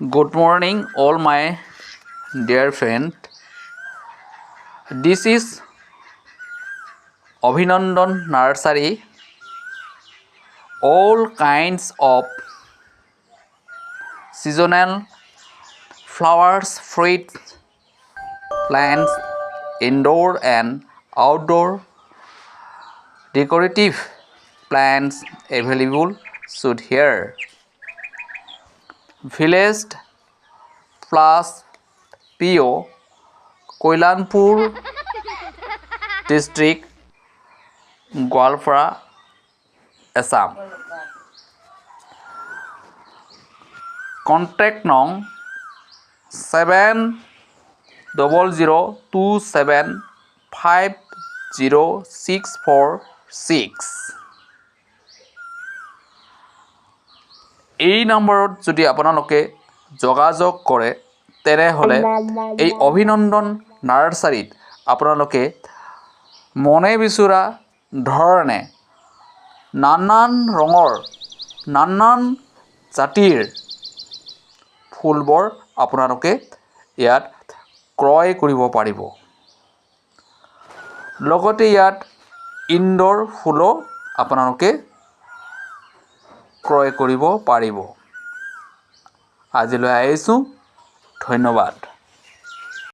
Good morning, all my dear friend. This is Abhinandan Nursery. All kinds of seasonal flowers, fruits, plants, indoor and outdoor decorative plants available should here. Village plus PO Koilanpur District, Gwalpara, Assam. Contact nong 70027504646. এই নম্বৰত যদি আপোনালোকে যোগাযোগ কৰে তেনেহ'লে এই অভিনন্দন নাৰ্চাৰীত আপোনালোকে মনে বিচৰা ধৰণে নানান ৰঙৰ নানান জাতিৰ ফুলবোৰ আপোনালোকে ইয়াত ক্ৰয় কৰিব পাৰিব। লগতে ইয়াত ইনডোৰ ফুলো আপোনালোকে ক্ৰয় কৰিব পাৰিব। আজিলৈ আহিছোঁ, ধন্যবাদ।